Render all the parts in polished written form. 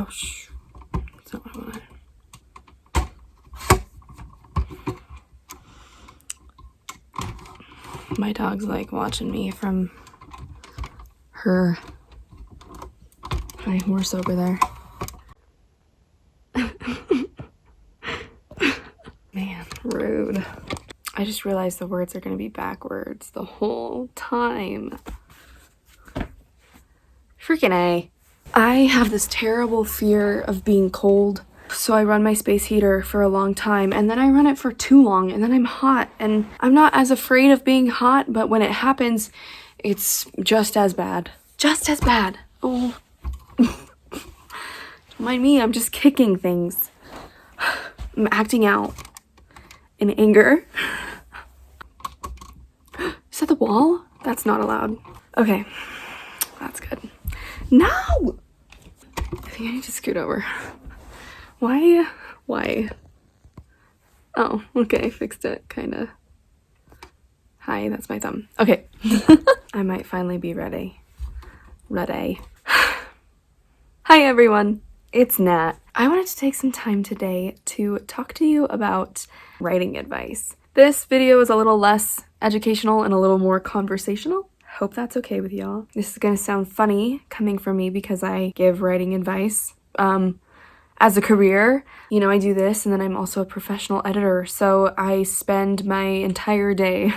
shh. That's not what I wanted. My dog's like watching me from her high horse over there. Man, rude. I just realized the words are going to be backwards the whole time. Freaking A. I have this terrible fear of being cold. So I run my space heater for a long time, and then I run it for too long, and then I'm hot. And I'm not as afraid of being hot, but when it happens, it's just as bad. Just as bad. Oh. Don't mind me, I'm just kicking things. I'm acting out in anger. Is that the wall? That's not allowed. Okay, that's good. No! I think I need to scoot over. Why? Oh, okay, fixed it, kinda. Hi, that's my thumb. Okay. I might finally be ready. Ready. Hi everyone, it's Nat. I wanted to take some time today to talk to you about writing advice. This video is a little less educational and a little more conversational. Hope that's okay with y'all. This is gonna sound funny coming from me because I give writing advice. As a career, you know, I do this and then I'm also a professional editor, so I spend my entire day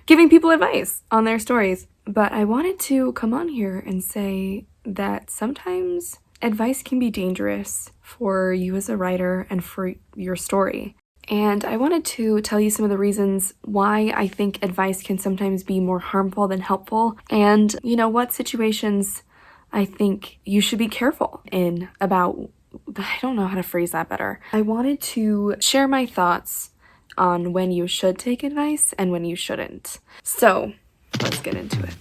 giving people advice on their stories. But I wanted to come on here and say that sometimes advice can be dangerous for you as a writer and for your story. And I wanted to tell you some of the reasons why I think advice can sometimes be more harmful than helpful, and you know, what situations I think you should be careful in about. I don't know how to phrase that better. I wanted to share my thoughts on when you should take advice and when you shouldn't. So let's get into it.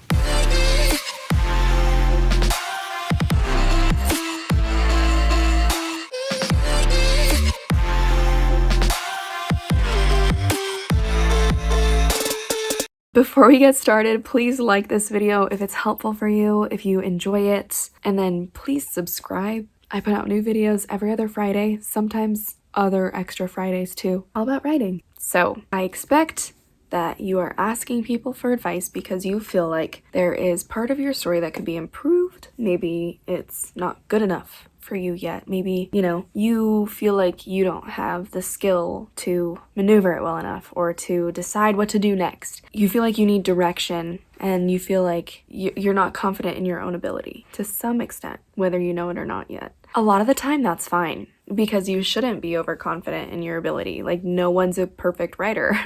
Before we get started, please like this video if it's helpful for you, if you enjoy it, and then please subscribe. I put out new videos every other Friday, sometimes other extra Fridays too, all about writing. So I expect that you are asking people for advice because you feel like there is part of your story that could be improved. Maybe it's not good enough for you yet. Maybe, you know, you feel like you don't have the skill to maneuver it well enough or to decide what to do next. You feel like you need direction and you feel like you're not confident in your own ability to some extent, whether you know it or not yet. A lot of the time that's fine because you shouldn't be overconfident in your ability. Like, no one's a perfect writer.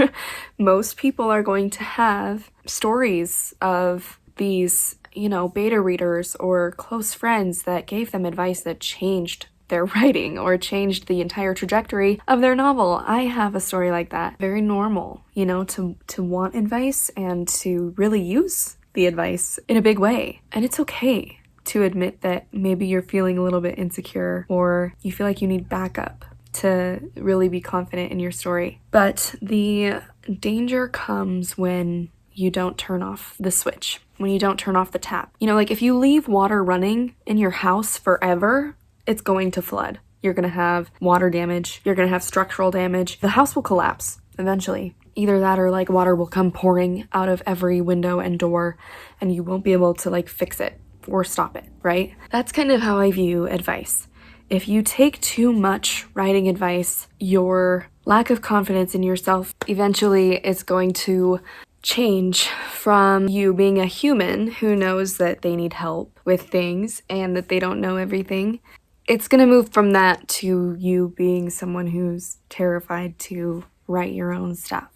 Most people are going to have stories of these, you know, beta readers or close friends that gave them advice that changed their writing or changed the entire trajectory of their novel. I have a story like that. Very normal, you know, to want advice and to really use the advice in a big way. And it's okay to admit that maybe you're feeling a little bit insecure or you feel like you need backup to really be confident in your story. But the danger comes when you don't turn off the switch, when you don't turn off the tap. You know, like if you leave water running in your house forever, it's going to flood. You're going to have water damage. You're going to have structural damage. The house will collapse eventually. Either that or like water will come pouring out of every window and door and you won't be able to like fix it or stop it, right? That's kind of how I view advice. If you take too much writing advice, your lack of confidence in yourself eventually is going to change from you being a human who knows that they need help with things and that they don't know everything. It's going to move from that to you being someone who's terrified to write your own stuff,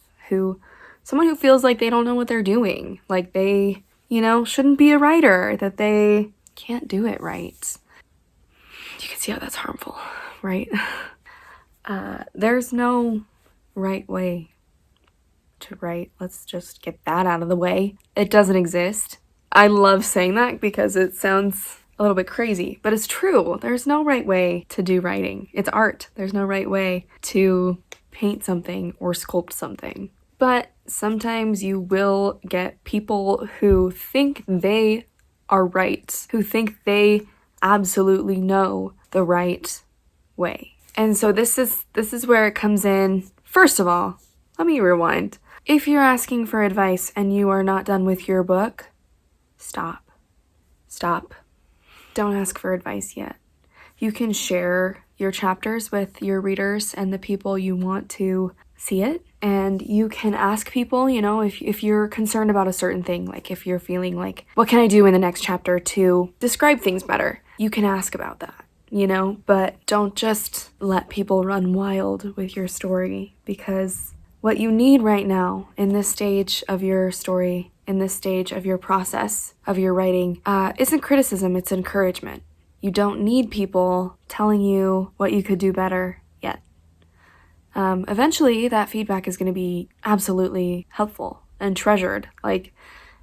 someone who feels like they don't know what they're doing, like they, you know, shouldn't be a writer, that they can't do it right. You can see how that's harmful, right? There's no right way to write. Let's just get that out of the way. It doesn't exist. I love saying that because it sounds a little bit crazy, but it's true. There's no right way to do writing. It's art. There's no right way to paint something or sculpt something. But sometimes you will get people who think they are right, who think they absolutely know the right way. And so this is where it comes in. First of all, let me rewind. If you're asking for advice and you are not done with your book, stop. Stop. Don't ask for advice yet. You can share your chapters with your readers and the people you want to see it. And you can ask people, you know, if you're concerned about a certain thing, like if you're feeling like, what can I do in the next chapter to describe things better? You can ask about that, you know, but don't just let people run wild with your story, because what you need right now in this stage of your story, in this stage of your process of your writing, isn't criticism, it's encouragement. You don't need people telling you what you could do better yet. Eventually, that feedback is going to be absolutely helpful and treasured. Like,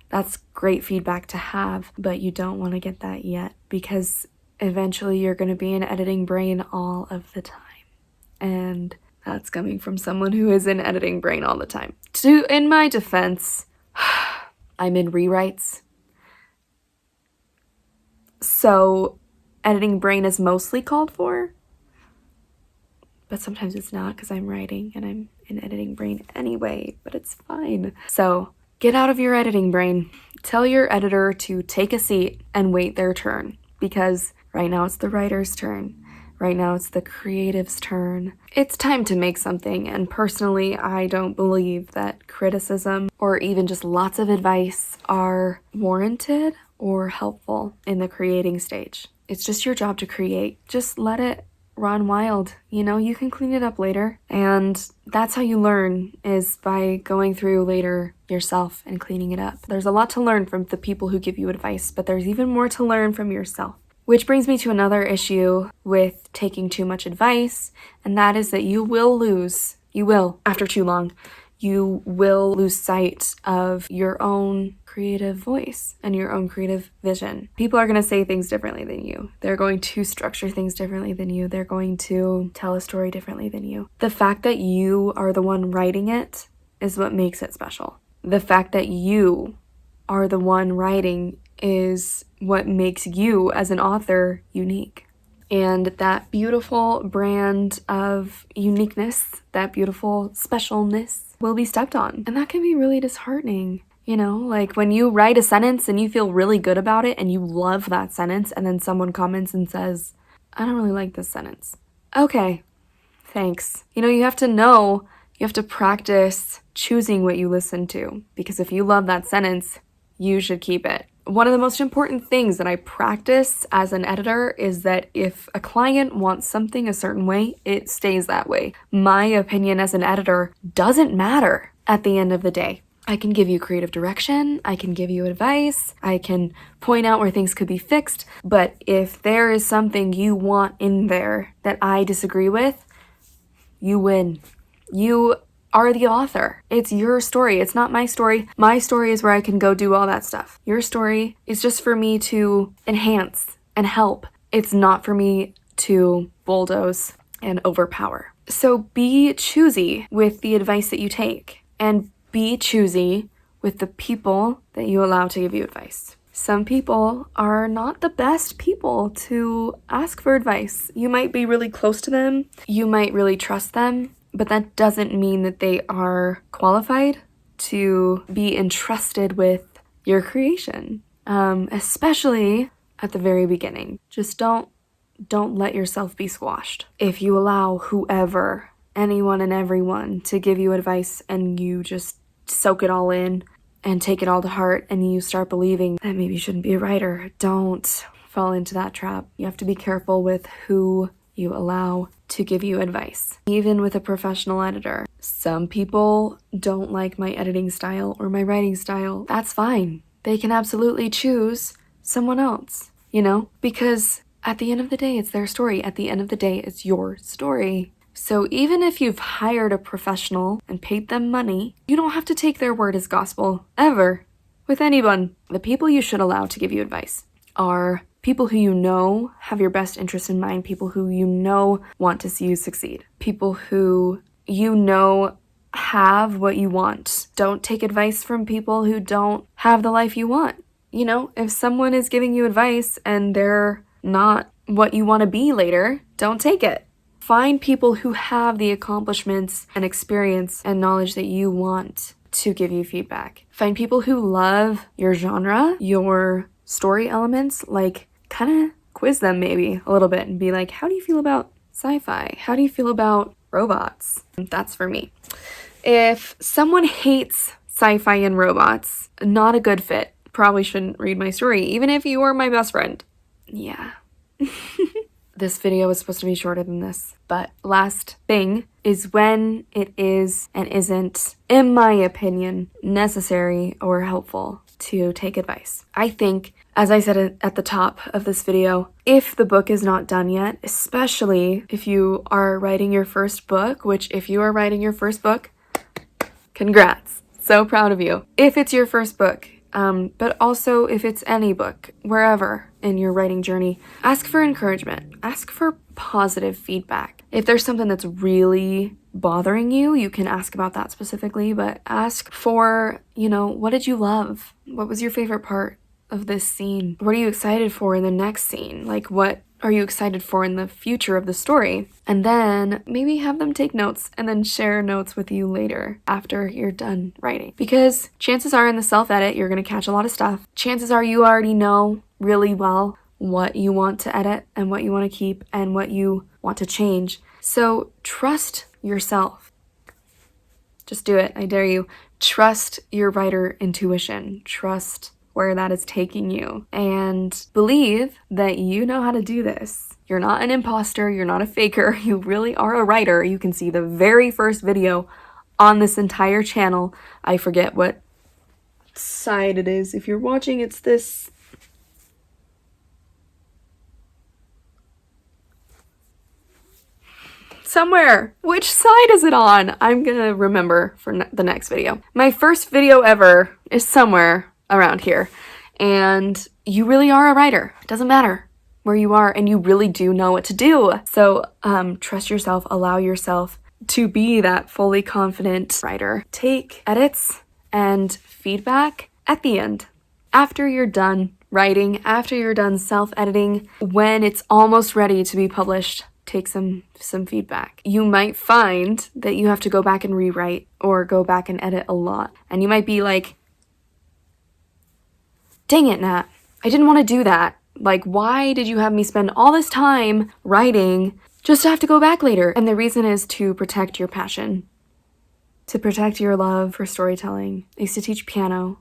that's great feedback to have, but you don't want to get that yet, because eventually you're going to be in editing brain all of the time. And that's coming from someone who is in editing brain all the time. In my defense, I'm in rewrites. So editing brain is mostly called for, but sometimes it's not, because I'm writing and I'm in editing brain anyway, but it's fine. So get out of your editing brain. Tell your editor to take a seat and wait their turn, because right now it's the writer's turn. Right now it's the creative's turn. It's time to make something, and personally, I don't believe that criticism or even just lots of advice are warranted or helpful in the creating stage. It's just your job to create. Just let it run wild. You know, you can clean it up later. And that's how you learn, is by going through later yourself and cleaning it up. There's a lot to learn from the people who give you advice, but there's even more to learn from yourself. Which brings me to another issue with taking too much advice, and that is that you will, after too long, you will lose sight of your own creative voice and your own creative vision. People are going to say things differently than you. They're going to structure things differently than you. They're going to tell a story differently than you. The fact that you are the one writing it is what makes it special. The fact that you are the one writing is what makes you as an author unique. And that beautiful brand of uniqueness, that beautiful specialness will be stepped on. And that can be really disheartening. You know, like when you write a sentence and you feel really good about it and you love that sentence, and then someone comments and says, I don't really like this sentence. Okay, thanks. You know, you have to practice choosing what you listen to, because if you love that sentence, you should keep it. One of the most important things that I practice as an editor is that if a client wants something a certain way, it stays that way. My opinion as an editor doesn't matter at the end of the day. I can give you creative direction, I can give you advice, I can point out where things could be fixed, but if there is something you want in there that I disagree with, you win. You are the author. It's your story. It's not my story. My story is where I can go do all that stuff. Your story is just for me to enhance and help. It's not for me to bulldoze and overpower. So be choosy with the advice that you take, and be choosy with the people that you allow to give you advice. Some people are not the best people to ask for advice. You might be really close to them. You might really trust them. But that doesn't mean that they are qualified to be entrusted with your creation, especially at the very beginning. Just don't let yourself be squashed. If you allow whoever, anyone and everyone, to give you advice and you just soak it all in and take it all to heart, and you start believing that maybe you shouldn't be a writer, don't fall into that trap. You have to be careful with who you allow to give you advice. Even with a professional editor, some people don't like my editing style or my writing style. That's fine. They can absolutely choose someone else, you know, because at the end of the day, it's their story. At the end of the day, it's your story. So even if you've hired a professional and paid them money, you don't have to take their word as gospel, ever, with anyone. The people you should allow to give you advice are people who you know have your best interest in mind, people who you know want to see you succeed, people who you know have what you want. Don't take advice from people who don't have the life you want. You know, if someone is giving you advice and they're not what you want to be later, don't take it. Find people who have the accomplishments and experience and knowledge that you want to give you feedback. Find people who love your genre, your story elements, like kind of quiz them maybe a little bit and be like, how do you feel about sci-fi? How do you feel about robots? That's for me. If someone hates sci-fi and robots, not a good fit. Probably shouldn't read my story, even if you were my best friend. Yeah. This video was supposed to be shorter than this, but last thing is when it is and isn't, in my opinion, necessary or helpful to take advice. I think, as I said at the top of this video, if the book is not done yet, especially if you are writing your first book, which if you are writing your first book, congrats. So proud of you. If it's your first book, but also if it's any book, wherever in your writing journey, ask for encouragement. Ask for positive feedback. If there's something that's really bothering you, you can ask about that specifically, but ask for, what did you love? What was your favorite part of this scene? What are you excited for in the next scene? Like, what are you excited for in the future of the story? And then maybe have them take notes and then share notes with you later after you're done writing. Because chances are in the self-edit, you're going to catch a lot of stuff. Chances are you already know really well what you want to edit and what you want to keep and what you want to change. So trust yourself. Just do it. I dare you. Trust your writer intuition. Trust where that is taking you, and believe that you know how to do this. You're not an imposter, you're not a faker, you really are a writer. You can see the very first video on this entire channel. I forget what side it is. If you're watching, it's this. Somewhere. Which side is it on? I'm gonna remember for the next video. My first video ever is somewhere around here, and you really are a writer. It doesn't matter where you are, and you really do know what to do. So trust yourself, allow yourself to be that fully confident writer. Take edits and feedback at the end, after you're done writing, after you're done self-editing, when it's almost ready to be published. Take some feedback. You might find that you have to go back and rewrite or go back and edit a lot, and you might be like, dang it, Nat, I didn't want to do that. Like, why did you have me spend all this time writing just to have to go back later? And the reason is to protect your passion, to protect your love for storytelling. I used to teach piano,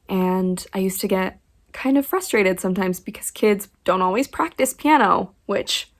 and I used to get kind of frustrated sometimes because kids don't always practice piano, which,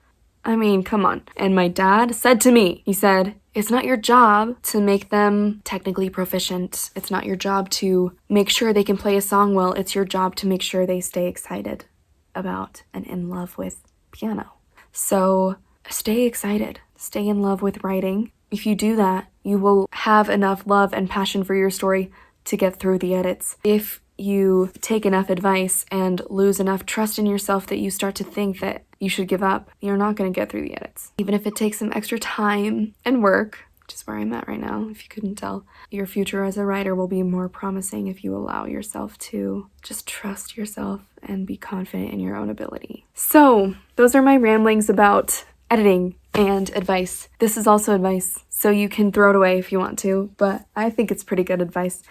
I mean, come on. And my dad said to me, he said, it's not your job to make them technically proficient. It's not your job to make sure they can play a song well. It's your job to make sure they stay excited about and in love with piano. So stay excited. Stay in love with writing. If you do that, you will have enough love and passion for your story to get through the edits. If you take enough advice and lose enough trust in yourself that you start to think that you should give up, you're not going to get through the edits. Even if it takes some extra time and work, which is where I'm at right now, if you couldn't tell, your future as a writer will be more promising if you allow yourself to just trust yourself and be confident in your own ability. So those are my ramblings about editing and advice. This is also advice, so you can throw it away if you want to, but I think it's pretty good advice.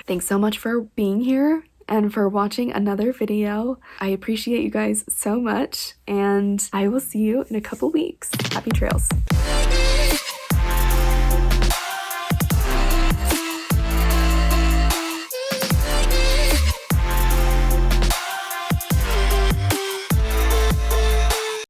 Thanks so much for being here and for watching another video. I appreciate you guys so much, and I will see you in a couple weeks. Happy trails.